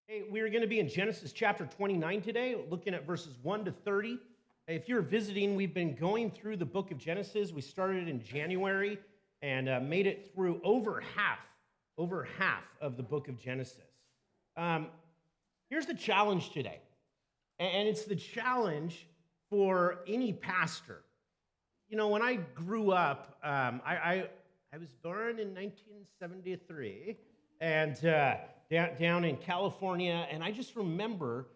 Hey, we're going to be in Genesis chapter 29 today, looking at verses 1 to 30. If you're visiting, we've been going through the book of Genesis. We started in January and made it through over half of the book of Genesis. Um, Here's the challenge today, and it's the challenge for any pastor. You know, when I grew up, I was born in 1973, and down in California, and I just remember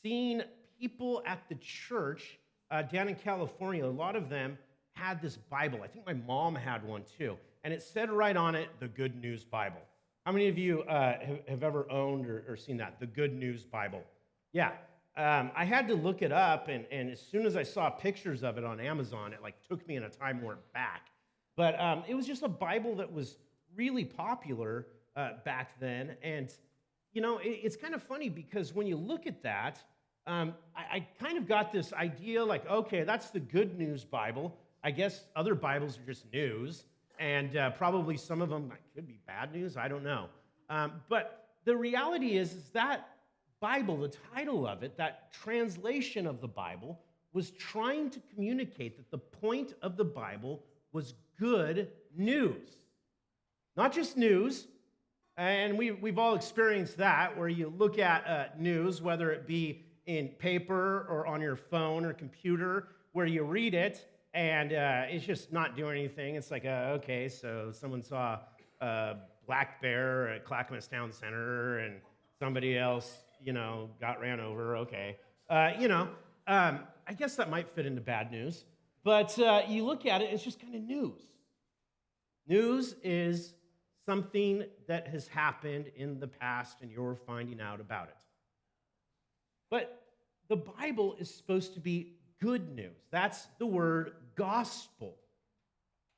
seeing people at the church down in California. A lot of them had this Bible. I think my mom had one too, and it said right on it, "The Good News Bible." How many of you have ever owned or seen that, the Good News Bible? Yeah. I had to look it up, and as soon as I saw pictures of it on Amazon, it like took me in a time warp back. But it was just a Bible that was really popular back then. And, you know, it's kind of funny because when you look at that, I kind of got this idea like, okay, that's the Good News Bible. I guess other Bibles are just news, and probably some of them could be bad news. I don't know. But the reality is that Bible, the title of it, that translation of the Bible, was trying to communicate that the point of the Bible was good news. Not just news, and we've all experienced that, where you look at news, whether it be in paper or on your phone or computer, where you read it, and it's just not doing anything. It's like, okay, so someone saw a black bear at Clackamas Town Center, and somebody else, got ran over. Okay. I guess that might fit into bad news. But you look at it, it's just kind of news. News is something that has happened in the past, and you're finding out about it. But the Bible is supposed to be good news. That's the word gospel.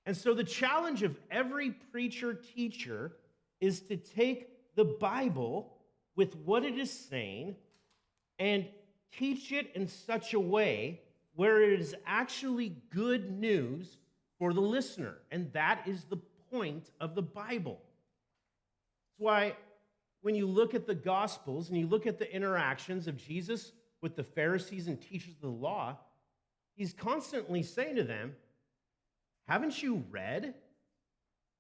And so the challenge of every preacher, teacher, is to take the Bible with what it is saying and teach it in such a way where it is actually good news for the listener. And that is the point of the Bible. That's why when you look at the Gospels and you look at the interactions of Jesus with the Pharisees and teachers of the law, he's constantly saying to them, haven't you read?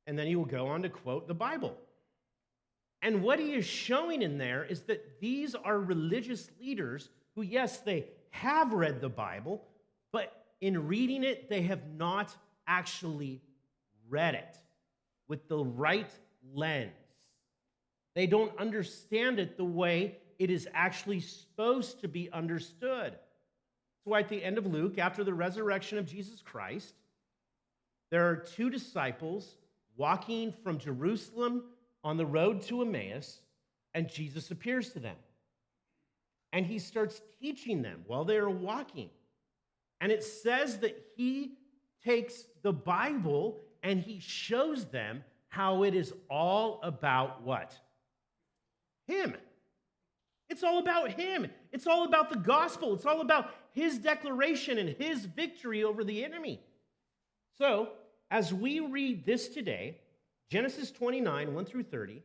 And then he will go on to quote the Bible. And what he is showing in there is that these are religious leaders who, yes, they have read the Bible, but in reading it, they have not actually read it with the right lens. They don't understand it the way it is actually supposed to be understood. That's why at the end of Luke, after the resurrection of Jesus Christ, there are two disciples walking from Jerusalem on the road to Emmaus, and Jesus appears to them. And he starts teaching them while they are walking. And it says that he takes the Bible and he shows them how it is all about what? Him. It's all about him. It's all about the gospel. It's all about his declaration and his victory over the enemy. So, as we read this today, Genesis 29, 1 through 30,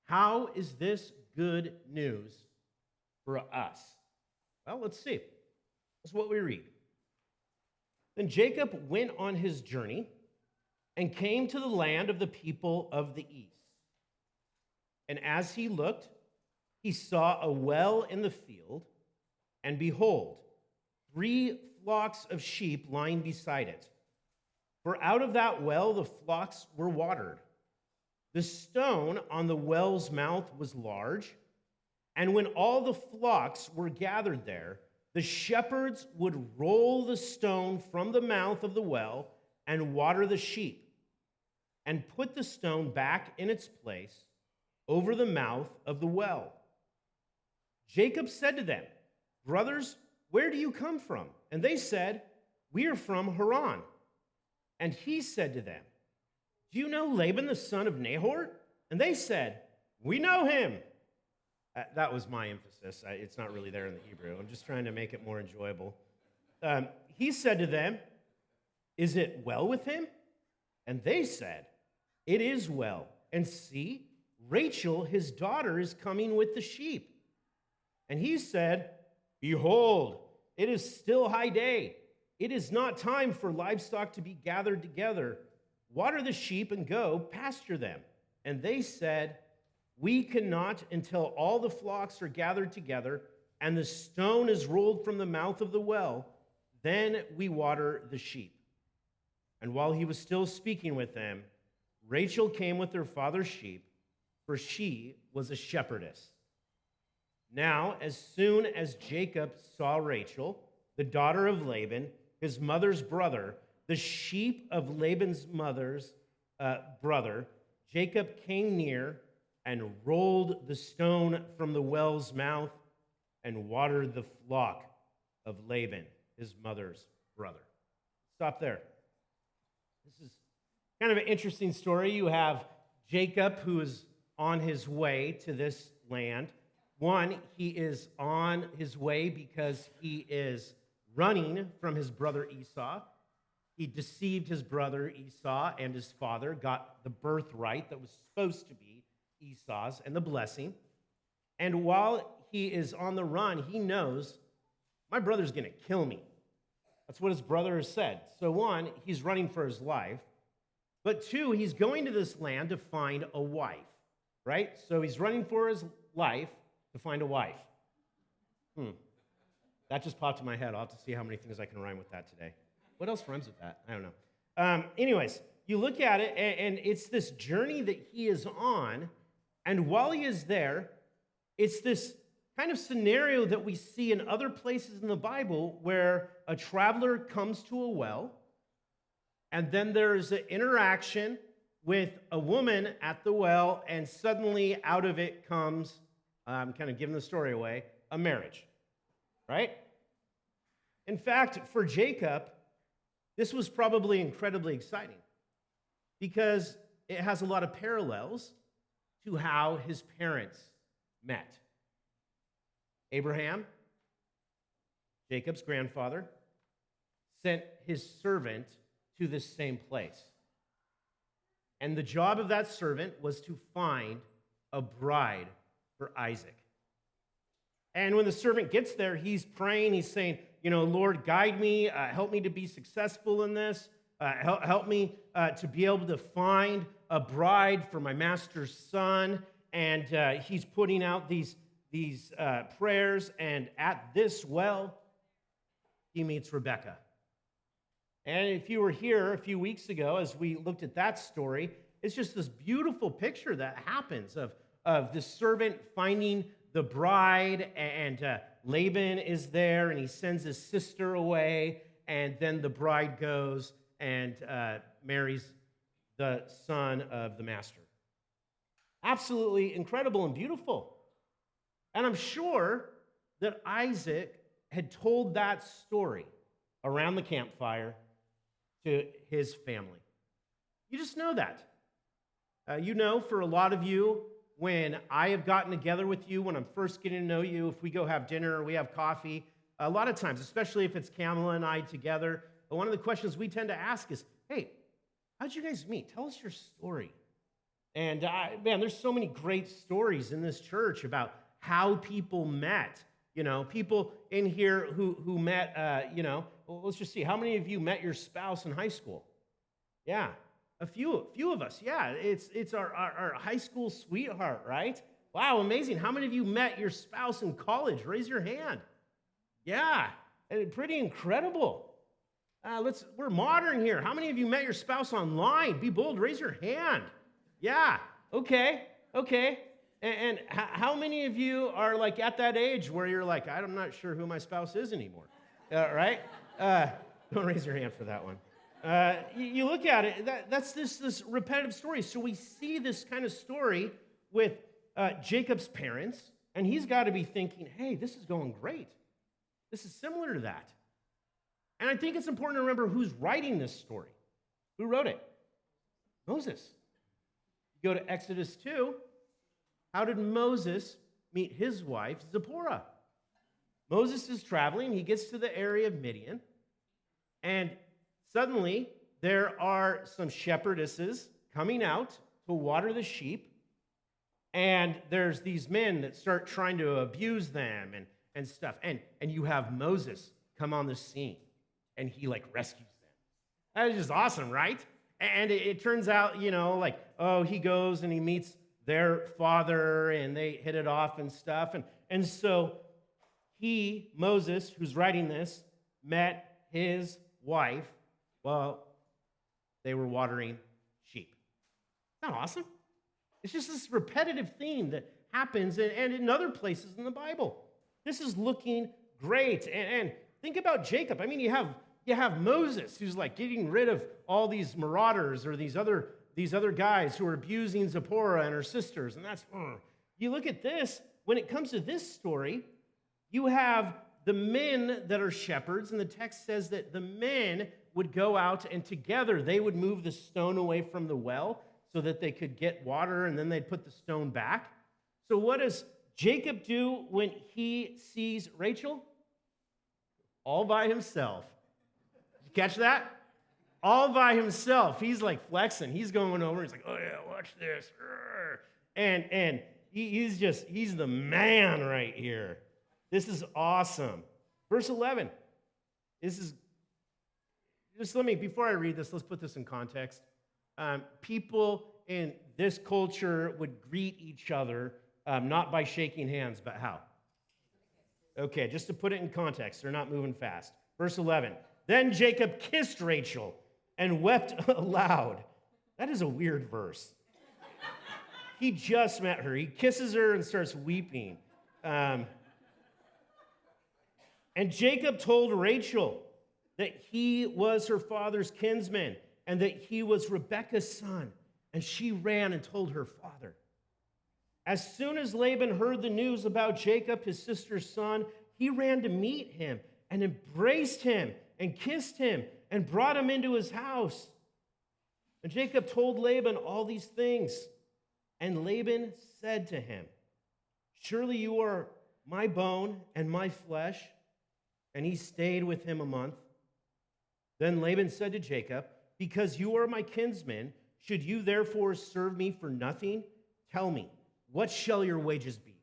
how is this good news for us? Well, let's see. That's what we read. Then Jacob went on his journey and came to the land of the people of the east. And as he looked, he saw a well in the field, and behold, 3 flocks of sheep lying beside it. For out of that well the flocks were watered. The stone on the well's mouth was large, and when all the flocks were gathered there, the shepherds would roll the stone from the mouth of the well and water the sheep, and put the stone back in its place over the mouth of the well. Jacob said to them, brothers, where do you come from? And they said, we are from Haran. And he said to them, do you know Laban the son of Nahor? And they said, we know him. That was my emphasis. It's not really there in the Hebrew. I'm just trying to make it more enjoyable. He said to them, is it well with him? And they said, it is well. And see, Rachel, his daughter, is coming with the sheep. And he said, Behold, it is still high day. It is not time for livestock to be gathered together. Water the sheep and go pasture them. And they said, We cannot until all the flocks are gathered together and the stone is rolled from the mouth of the well. Then we water the sheep. And while he was still speaking with them, Rachel came with her father's sheep, for she was a shepherdess. Now, as soon as Jacob saw Rachel, the daughter of Laban, his mother's brother, the sheep of Laban's mother's brother, Jacob came near and rolled the stone from the well's mouth and watered the flock of Laban, his mother's brother. Stop there. This is kind of an interesting story. You have Jacob, who is on his way to this land. One, he is on his way because he is running from his brother Esau. He deceived his brother Esau and his father, got the birthright that was supposed to be Esau's and the blessing. And while he is on the run, he knows, my brother's going to kill me. That's what his brother has said. So one, he's running for his life. But two, he's going to this land to find a wife, right? So he's running for his life to find a wife. That just popped in my head. I'll have to see how many things I can rhyme with that today. What else rhymes with that? I don't know. Anyways, you look at it, and it's this journey that he is on. And while he is there, it's this kind of scenario that we see in other places in the Bible where a traveler comes to a well, and then there's an interaction with a woman at the well, and suddenly out of it comes, I'm kind of giving the story away, a marriage, right? In fact, for Jacob, this was probably incredibly exciting because it has a lot of parallels to how his parents met. Abraham, Jacob's grandfather, sent his servant to this same place. And the job of that servant was to find a bride for Isaac. And when the servant gets there, he's praying, he's saying, Lord, guide me, help me to be successful in this, help me to be able to find a bride for my master's son. And he's putting out these prayers, and at this well, he meets Rebekah. And if you were here a few weeks ago, as we looked at that story, it's just this beautiful picture that happens of the servant finding the bride, and Laban is there, and he sends his sister away, and then the bride goes and marries the son of the master. Absolutely incredible and beautiful. And I'm sure that Isaac had told that story around the campfire to his family. You just know that. For a lot of you, when I have gotten together with you, when I'm first getting to know you, if we go have dinner or we have coffee, a lot of times, especially if it's Kamala and I together, one of the questions we tend to ask is, hey, how'd you guys meet? Tell us your story. And there's so many great stories in this church about how people met. People in here who met, well, let's just see. How many of you met your spouse in high school? Yeah, a few of us. Yeah, it's our high school sweetheart, right? Wow, amazing. How many of you met your spouse in college? Raise your hand. Yeah, pretty incredible. We're modern here. How many of you met your spouse online? Be bold, raise your hand. Yeah, okay. And how many of you are like at that age where you're like, I'm not sure who my spouse is anymore, right? Don't raise your hand for that one. You look at it, that's this repetitive story. So we see this kind of story with Jacob's parents, and he's got to be thinking, hey, this is going great. This is similar to that. And I think it's important to remember who's writing this story. Who wrote it? Moses. You go to Exodus 2. How did Moses meet his wife, Zipporah? Moses is traveling. He gets to the area of Midian, and suddenly there are some shepherdesses coming out to water the sheep, And there's these men that start trying to abuse them and stuff. And you have Moses come on the scene, and he like rescues them. That is just awesome, right? And it turns out, like, oh, he goes and he meets their father, and they hit it off and stuff. And so Moses, who's writing this, met his wife while they were watering sheep. Isn't that awesome? It's just this repetitive theme that happens and in other places in the Bible. This is looking great. And think about Jacob. I mean, you have Moses, who's like getting rid of all these marauders or these other guys who are abusing Zipporah and her sisters. And that's, you look at this, when it comes to this story, you have the men that are shepherds, and the text says that the men would go out and together they would move the stone away from the well so that they could get water, and then they'd put the stone back. So what does Jacob do when he sees Rachel? All by himself. Did you catch that? All by himself. He's like flexing. He's going over. He's like, oh yeah, watch this. And he's the man right here. This is awesome. Verse 11. This is, before I read this, let's put this in context. People in this culture would greet each other not by shaking hands, but how? Okay, just to put it in context, they're not moving fast. Verse 11. Then Jacob kissed Rachel and wept aloud. That is a weird verse. He just met her. He kisses her and starts weeping. And Jacob told Rachel that he was her father's kinsman and that he was Rebekah's son. And she ran and told her father. As soon as Laban heard the news about Jacob, his sister's son, he ran to meet him and embraced him and kissed him and brought him into his house. And Jacob told Laban all these things. And Laban said to him, surely you are my bone and my flesh. And he stayed with him a month. Then Laban said to Jacob, because you are my kinsman, should you therefore serve me for nothing? Tell me, what shall your wages be?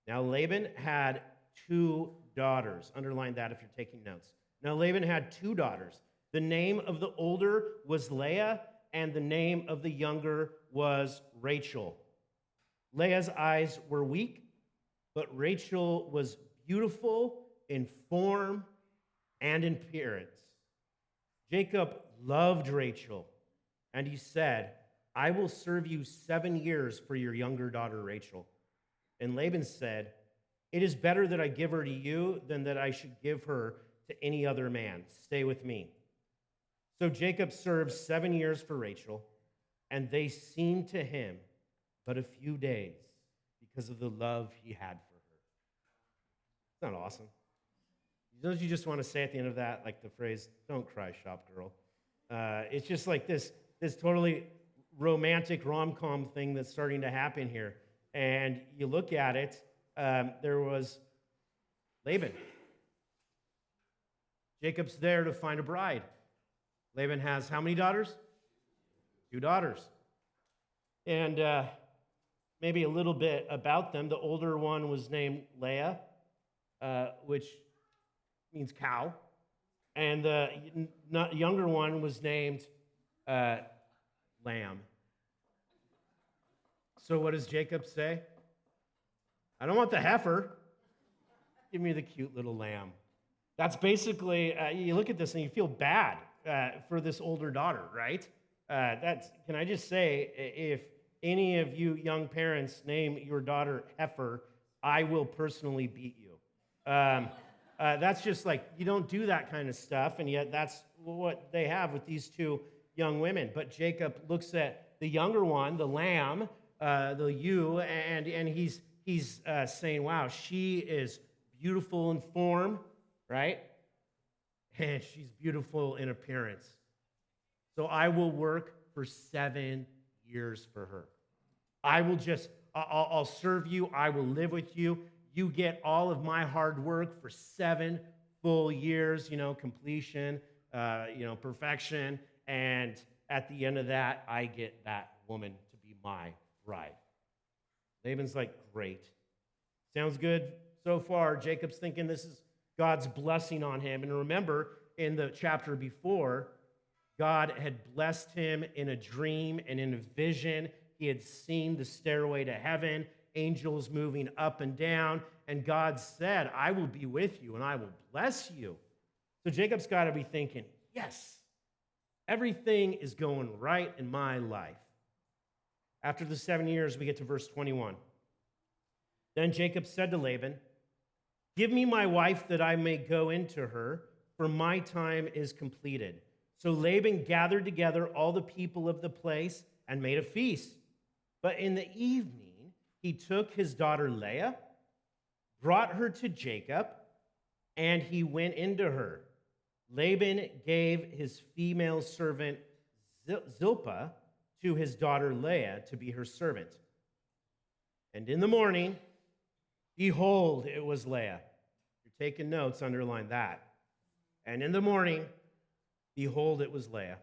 Now Laban had 2 daughters. Underline that if you're taking notes. Now Laban had 2 daughters. The name of the older was Leah, and the name of the younger was Rachel. Leah's eyes were weak, but Rachel was beautiful in form and in appearance. Jacob loved Rachel, and he said, I will serve you 7 years for your younger daughter Rachel. And Laban said, it is better that I give her to you than that I should give her to any other man. Stay with me. So Jacob served 7 years for Rachel, and they seemed to him but a few days because of the love he had for her. Isn't that awesome? Don't you just want to say at the end of that, like the phrase, don't cry, shop girl? It's just like this totally romantic rom-com thing that's starting to happen here. And you look at it, there was Laban. Jacob's there to find a bride. Laban has how many daughters? 2 daughters. And maybe a little bit about them. The older one was named Leah, which means cow. And the younger one was named Lamb. So what does Jacob say? I don't want the heifer. Give me the cute little lamb. That's basically, you look at this and you feel bad for this older daughter, right? Can I just say, if any of you young parents name your daughter Heifer, I will personally beat you. That's just like, you don't do that kind of stuff, and yet that's what they have with these 2 young women. But Jacob looks at the younger one, the lamb, the ewe, and he's saying, wow, she is beautiful in form, right? And she's beautiful in appearance. So I will work for 7 years for her. I'll serve you. I will live with you. You get all of my hard work for 7 full years, completion, perfection. And at the end of that, I get that woman to be my bride. Laban's like, great. Sounds good so far. Jacob's thinking this is God's blessing on him. And remember, in the chapter before, God had blessed him in a dream and in a vision. He had seen the stairway to heaven, angels moving up and down, and God said, I will be with you and I will bless you. So Jacob's got to be thinking, yes, everything is going right in my life. After the 7 years, we get to verse 21. Then Jacob said to Laban, give me my wife that I may go into her, for my time is completed. So Laban gathered together all the people of the place and made a feast. But in the evening, he took his daughter Leah, brought her to Jacob, and he went into her. Laban gave his female servant Zilpah to his daughter Leah to be her servant. And in the morning, behold, it was Leah. If you're taking notes, underline that. And in the morning, behold, it was Leah.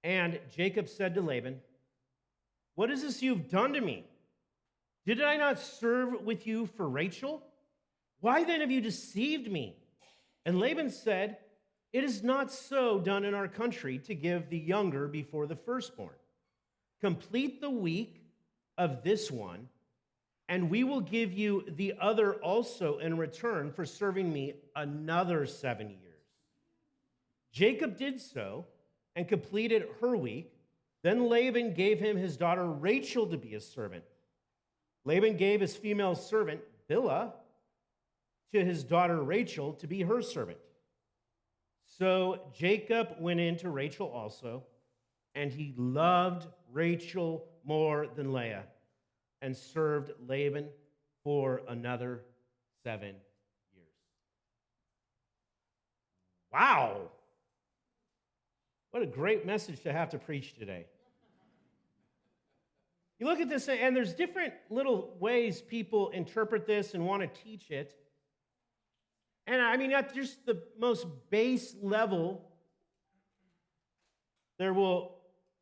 And Jacob said to Laban, what is this you've done to me? Did I not serve with you for Rachel? Why then have you deceived me? And Laban said, it is not so done in our country to give the younger before the firstborn. Complete the week of this one, and we will give you the other also in return for serving me another 7 years. Jacob did so and completed her week. Then Laban gave him his daughter Rachel to be his servant. Laban gave his female servant Bilhah to his daughter Rachel to be her servant. So Jacob went in to Rachel also, and he loved Rachel more than Leah, and served Laban for another 7 years. Wow! What a great message to have to preach today. You look at this, and there's different little ways people interpret this and want to teach it. And I mean, at just the most base level, there will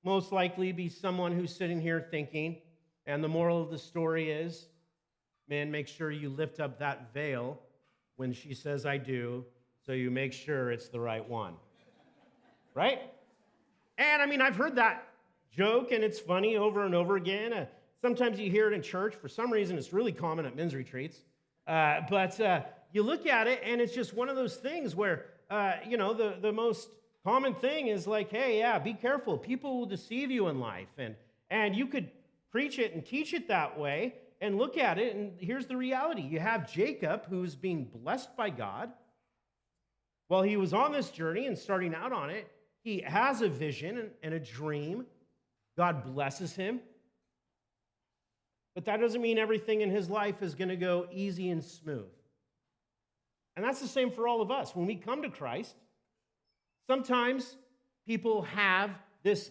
most likely be someone who's sitting here thinking, and the moral of the story is, man, make sure you lift up that veil when she says I do, so you make sure it's the right one. Right? And I mean, I've heard that joke, and it's funny over and over again. Sometimes you hear it in church. For some reason, it's really common at men's retreats. But you look at it, and it's just one of those things where, the most common thing is like, hey, yeah, be careful. People will deceive you in life. And you could preach it and teach it that way and look at it, and here's the reality. You have Jacob, who's being blessed by God. While he was on this journey and starting out on it, he has a vision and a dream. God blesses him. But that doesn't mean everything in his life is going to go easy and smooth. And that's the same for all of us. When we come to Christ, sometimes people have this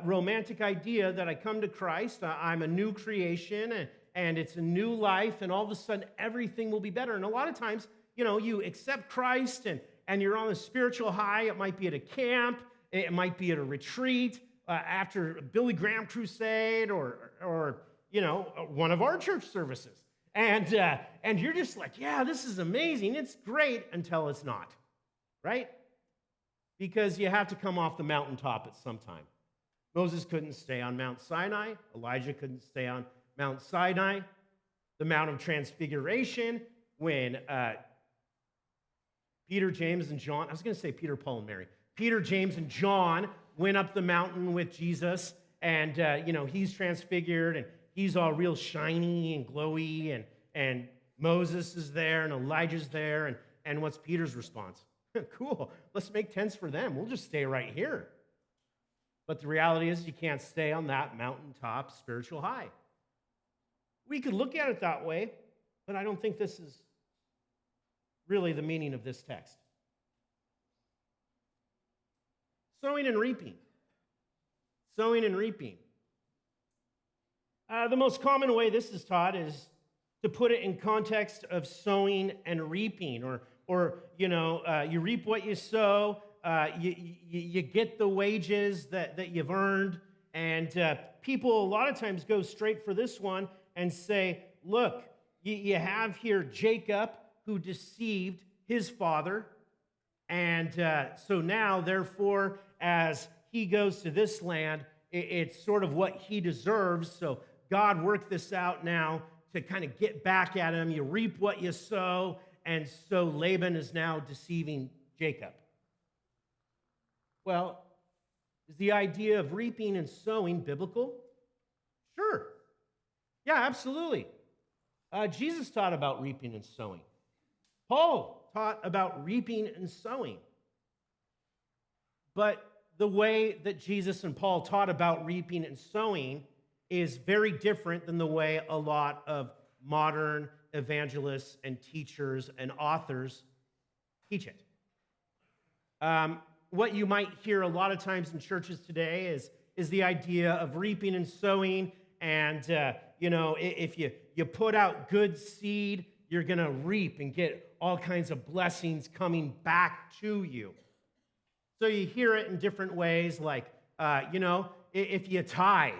romantic idea that I come to Christ, I'm a new creation, and it's a new life, and all of a sudden everything will be better. And a lot of times, you accept Christ, and you're on a spiritual high. It might be at a camp, it might be at a retreat, after a Billy Graham crusade, or one of our church services. And you're just like, yeah, this is amazing. It's great until it's not, right? Because you have to come off the mountaintop at some time. Moses couldn't stay on Mount Sinai. Elijah couldn't stay on Mount Sinai. The Mount of Transfiguration, when Peter, James, and John, I was going to say Peter, Paul, and Mary. Peter, James, and John went up the mountain with Jesus, and, he's transfigured, and he's all real shiny and glowy, and Moses is there, and Elijah's there, and what's Peter's response? Cool, let's make tents for them. We'll just stay right here. But the reality is you can't stay on that mountaintop spiritual high. We could look at it that way, but I don't think this is really the meaning of this text. Sowing and reaping. Sowing and reaping. The most common way this is taught is to put it in context of sowing and reaping, or you reap what you sow, you get the wages that you've earned, And people a lot of times go straight for this one and say, look, you have here Jacob who deceived his father. And so now, therefore, as he goes to this land, it's sort of what he deserves. So God worked this out now to kind of get back at him. You reap what you sow. And so Laban is now deceiving Jacob. Well, is the idea of reaping and sowing biblical? Sure. Yeah, absolutely. Jesus taught about reaping and sowing. Paul taught about reaping and sowing. But the way that Jesus and Paul taught about reaping and sowing is very different than the way a lot of modern evangelists and teachers and authors teach it. What you might hear a lot of times in churches today is the idea of reaping and sowing, and if you put out good seed, you're going to reap and get all kinds of blessings coming back to you. So you hear it in different ways, like if you tithe,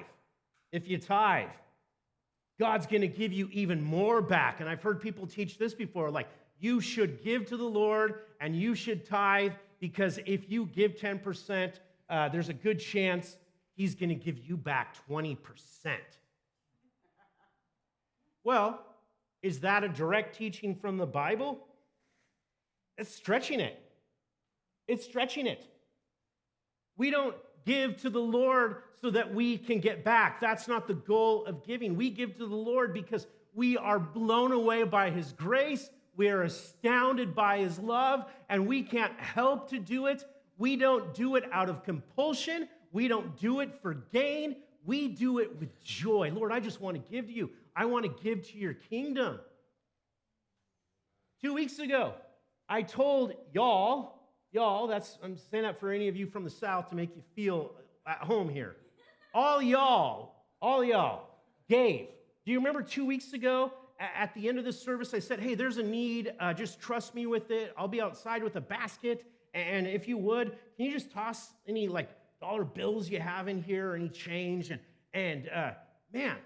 God's going to give you even more back. And I've heard people teach this before, like you should give to the Lord and you should tithe, because if you give 10%, there's a good chance he's going to give you back 20%. Well, is that a direct teaching from the Bible? It's stretching it. It's stretching it. We don't give to the Lord so that we can get back. That's not the goal of giving. We give to the Lord because we are blown away by his grace. We are astounded by his love, and we can't help to do it. We don't do it out of compulsion. We don't do it for gain. We do it with joy. Lord, I just want to give to you. I want to give to your kingdom. 2 weeks ago, I told y'all, I'm saying that for any of you from the South to make you feel at home here. All y'all gave. Do you remember 2 weeks ago at the end of this service, I said, hey, there's a need. Just trust me with it. I'll be outside with a basket. And if you would, can you just toss any like dollar bills you have in here or any change? And man,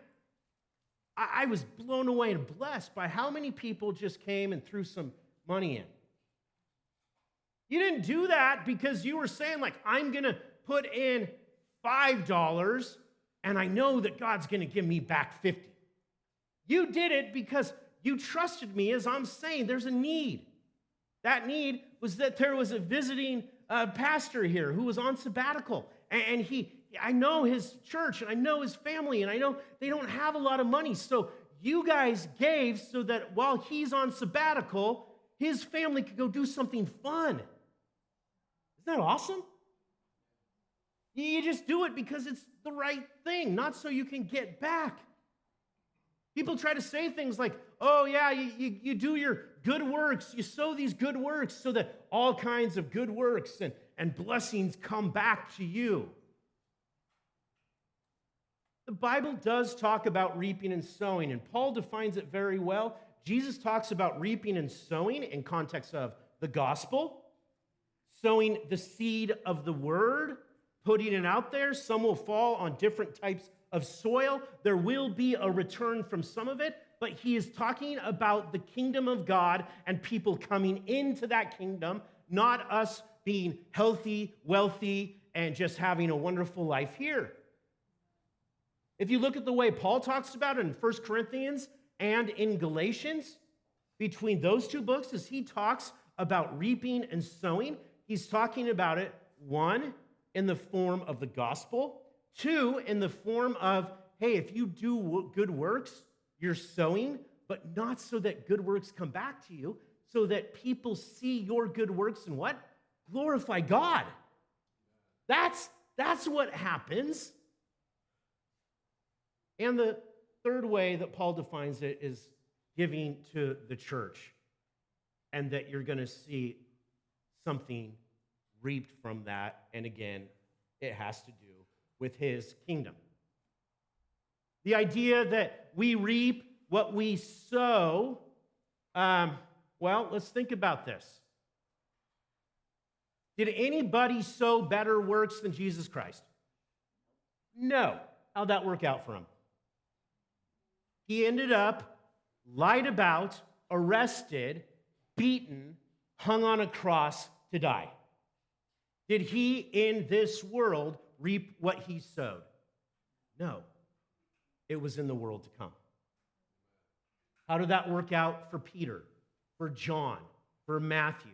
I was blown away and blessed by how many people just came and threw some money in. You didn't do that because you were saying, like, I'm going to put in $5 and I know that God's going to give me back 50. You did it because you trusted me, as I'm saying there's a need. That need was that there was a visiting pastor here who was on sabbatical. And I know his church and I know his family and I know they don't have a lot of money. So you guys gave so that while he's on sabbatical, his family could go do something fun. Isn't that awesome? You just do it because it's the right thing, not so you can get back. People try to say things like, oh yeah, you do your good works, you sow these good works so that all kinds of good works and blessings come back to you. The Bible does talk about reaping and sowing, and Paul defines it very well. Jesus talks about reaping and sowing in context of the gospel, sowing the seed of the word, putting it out there. Some will fall on different types of soil. There will be a return from some of it, but he is talking about the kingdom of God and people coming into that kingdom, not us being healthy, wealthy, and just having a wonderful life here. If you look at the way Paul talks about it in 1 Corinthians and in Galatians, between those two books, as he talks about reaping and sowing, he's talking about it, one, in the form of the gospel, two, in the form of, hey, if you do good works, you're sowing, but not so that good works come back to you, so that people see your good works and what? Glorify God. That's what happens. And the third way that Paul defines it is giving to the church, and that you're going to see something reaped from that. And again, it has to do with his kingdom. The idea that we reap what we sow, well, let's think about this. Did anybody sow better works than Jesus Christ? No. How'd that work out for him? He ended up lied about, arrested, beaten, hung on a cross to die. Did he in this world reap what he sowed? No. It was in the world to come. How did that work out for Peter, for John, for Matthew,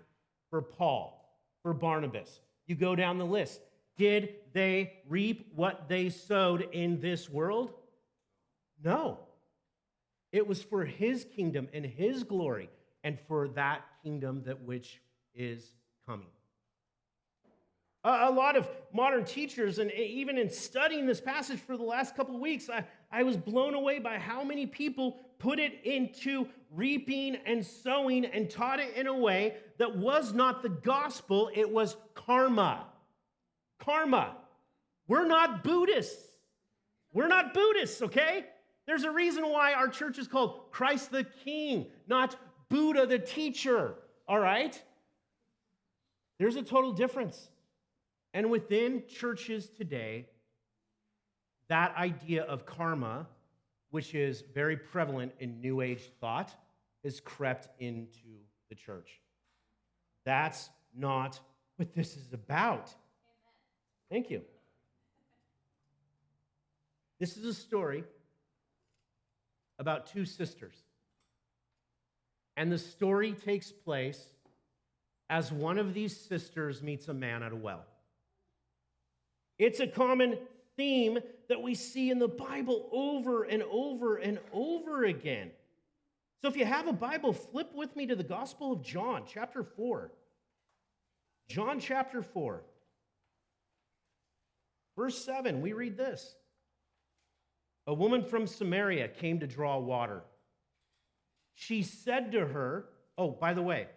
for Paul, for Barnabas? You go down the list. Did they reap what they sowed in this world? No. It was for his kingdom and his glory and for that kingdom that which is coming. A lot of modern teachers, and even in studying this passage for the last couple of weeks, I was blown away by how many people put it into reaping and sowing and taught it in a way that was not the gospel, it was karma. Karma. We're not Buddhists. We're not Buddhists, okay? There's a reason why our church is called Christ the King, not Buddha the teacher, all right? There's a total difference. And within churches today, that idea of karma, which is very prevalent in New Age thought, has crept into the church. That's not what this is about. Amen. Thank you. This is a story about two sisters. And the story takes place as one of these sisters meets a man at a well. It's a common theme that we see in the Bible over and over and over again. So if you have a Bible, flip with me to the Gospel of John, chapter 4. John chapter 4. Verse 7, we read this. A woman from Samaria came to draw water. She said to her, oh, by the way,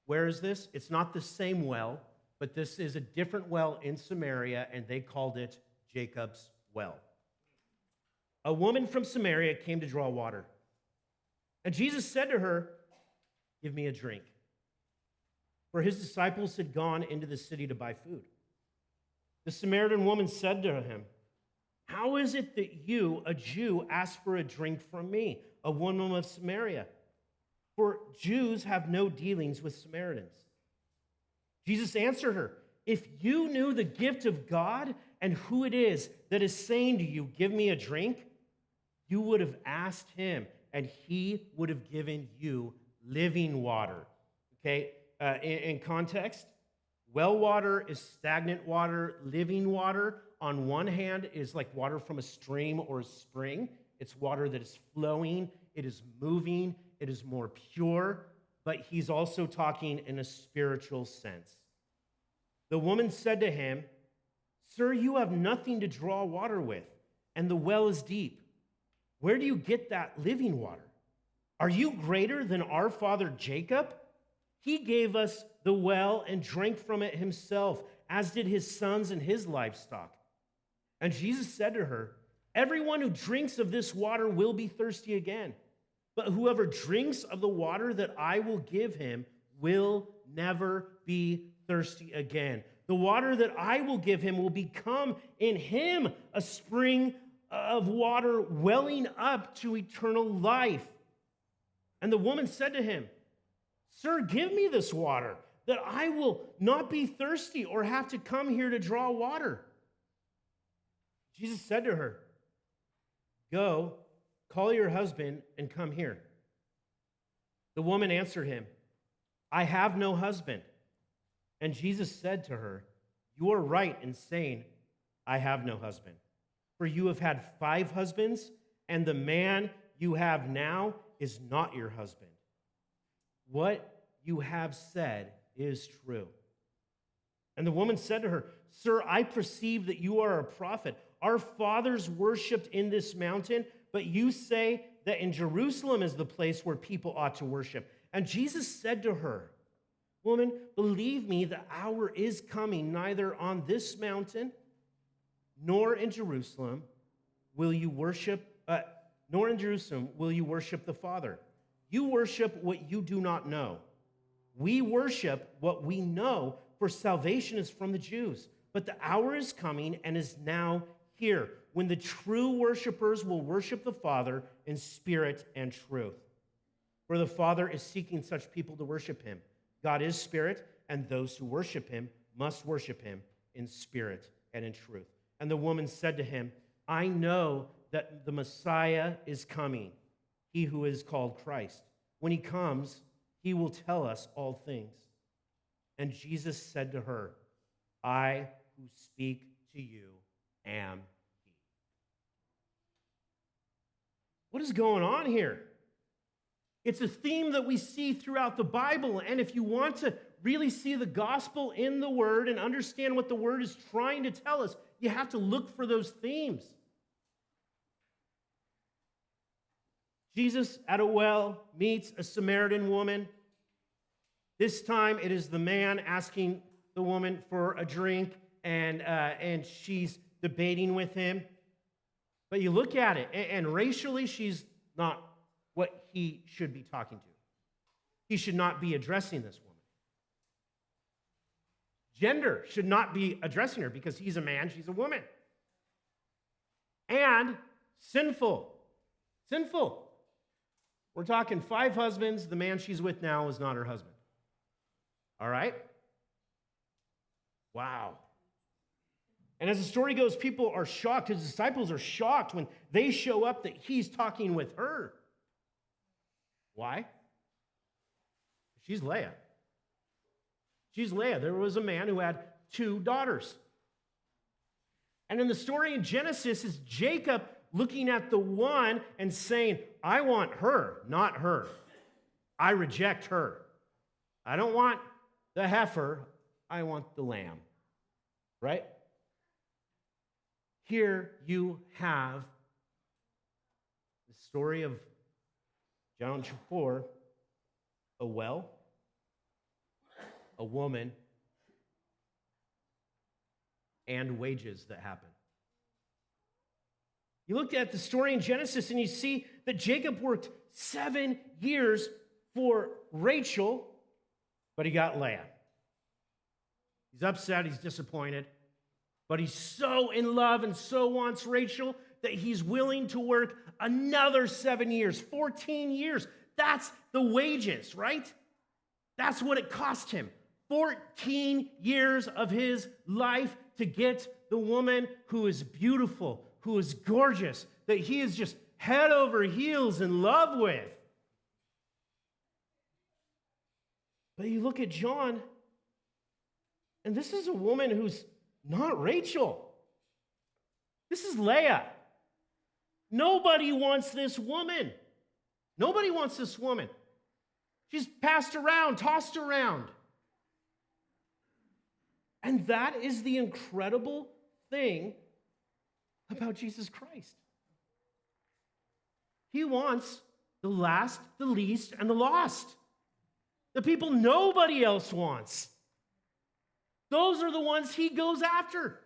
where is this? It's not the same well, but this is a different well in Samaria, and they called it Jacob's well. A woman from Samaria came to draw water. And Jesus said to her, give me a drink. For his disciples had gone into the city to buy food. The Samaritan woman said to him, how is it that you, a Jew, ask for a drink from me, a woman of Samaria? For Jews have no dealings with Samaritans. Jesus answered her, if you knew the gift of God and who it is that is saying to you, give me a drink, you would have asked him, and he would have given you living water. Okay, in context, well water is stagnant water. Living water, on one hand, is like water from a stream or a spring. It's water that is flowing, it is moving, it is more pure, but he's also talking in a spiritual sense. The woman said to him, sir, you have nothing to draw water with, and the well is deep. Where do you get that living water? Are you greater than our father Jacob? He gave us the well and drank from it himself, as did his sons and his livestock. And Jesus said to her, everyone who drinks of this water will be thirsty again. But whoever drinks of the water that I will give him will never be thirsty again. The water that I will give him will become in him a spring of water welling up to eternal life. And the woman said to him, sir, give me this water, that I will not be thirsty or have to come here to draw water. Jesus said to her, go, call your husband and come here. The woman answered him, I have no husband. And Jesus said to her, you are right in saying, I have no husband. For you have had 5 husbands, and the man you have now is not your husband. What you have said is true. And the woman said to her, sir, I perceive that you are a prophet. Our fathers worshipped in this mountain, but you say that in Jerusalem is the place where people ought to worship. And Jesus said to her, woman, believe me, the hour is coming, neither on this mountain nor in Jerusalem will you worship, nor in Jerusalem will you worship the Father. You worship what you do not know. We worship what we know, for salvation is from the Jews. But the hour is coming and is now here when the true worshipers will worship the Father in spirit and truth. For the Father is seeking such people to worship him. God is spirit, and those who worship him must worship him in spirit and in truth. And the woman said to him, I know that the Messiah is coming, he who is called Christ. When he comes, he will tell us all things. And Jesus said to her, I who speak to you am he. What is going on here? It's a theme that we see throughout the Bible, and if you want to really see the gospel in the Word and understand what the Word is trying to tell us, you have to look for those themes. Jesus at a well meets a Samaritan woman. This time it is the man asking the woman for a drink, and she's debating with him. But you look at it, and racially she's not what he should be talking to. He should not be addressing this woman. Gender should not be addressing her because he's a man, she's a woman. And sinful. Sinful. We're talking 5 husbands. The man she's with now is not her husband. All right? Wow. And as the story goes, people are shocked. His disciples are shocked when they show up that he's talking with her. Why? She's Leah. She's Leah. There was a man who had 2 daughters. And in the story in Genesis is Jacob looking at the one and saying, I want her, not her. I reject her. I don't want the heifer. I want the lamb. Right? Here you have the story of John 4, a well, a woman, and wages that happen. You look at the story in Genesis and you see that Jacob worked 7 years for Rachel, but he got Leah. He's upset, he's disappointed, but he's so in love and so wants Rachel that he's willing to work another 7 years, 14 years. That's the wages, right? That's what it cost him. 14 years of his life to get the woman who is beautiful, who is gorgeous, that he is just head over heels in love with. But you look at John, and this is a woman who's not Rachel. This is Leah. Nobody wants this woman. Nobody wants this woman. She's passed around, tossed around. And that is the incredible thing about Jesus Christ. He wants the last, the least, and the lost. The people nobody else wants. Those are the ones he goes after.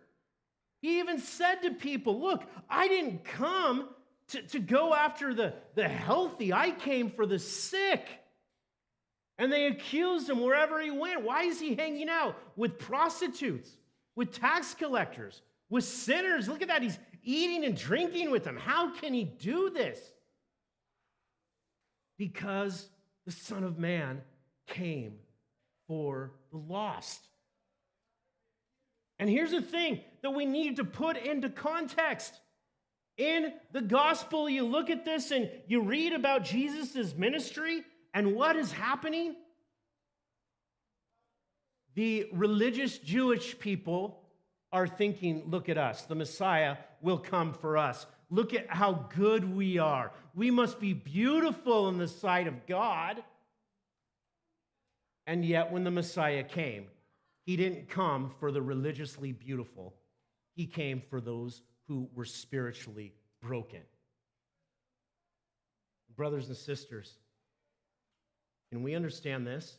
He even said to people, look, I didn't come to go after the healthy. I came for the sick. And they accused him wherever he went. Why is he hanging out with prostitutes, with tax collectors, with sinners? Look at that. He's eating and drinking with them. How can he do this? Because the Son of Man came for the lost. And here's the thing that we need to put into context. In the gospel, you look at this and you read about Jesus' ministry and what is happening. The religious Jewish people are thinking, look at us, the Messiah will come for us. Look at how good we are. We must be beautiful in the sight of God. And yet when the Messiah came, he didn't come for the religiously beautiful. He came for those who were spiritually broken. Brothers and sisters, can we understand this?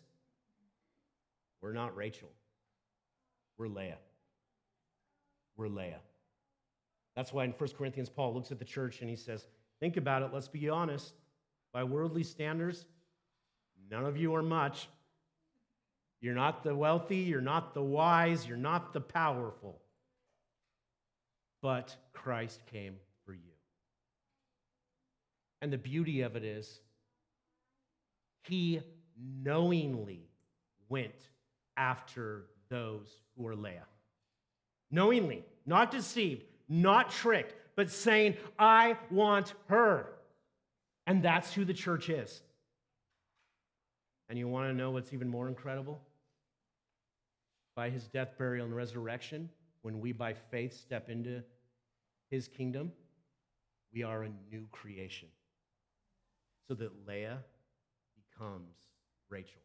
We're not Rachel. We're Leah. We're Leah. That's why in 1 Corinthians, Paul looks at the church and he says, think about it, let's be honest. By worldly standards, none of you are much. You're not the wealthy, you're not the wise, you're not the powerful. but Christ came for you. And the beauty of it is, he knowingly went after those who were Leah. Knowingly, not deceived, not tricked, but saying, I want her. And that's who the church is. And you want to know what's even more incredible? By his death, burial, and resurrection, when we by faith step into his kingdom, we are a new creation. So that Leah becomes Rachel.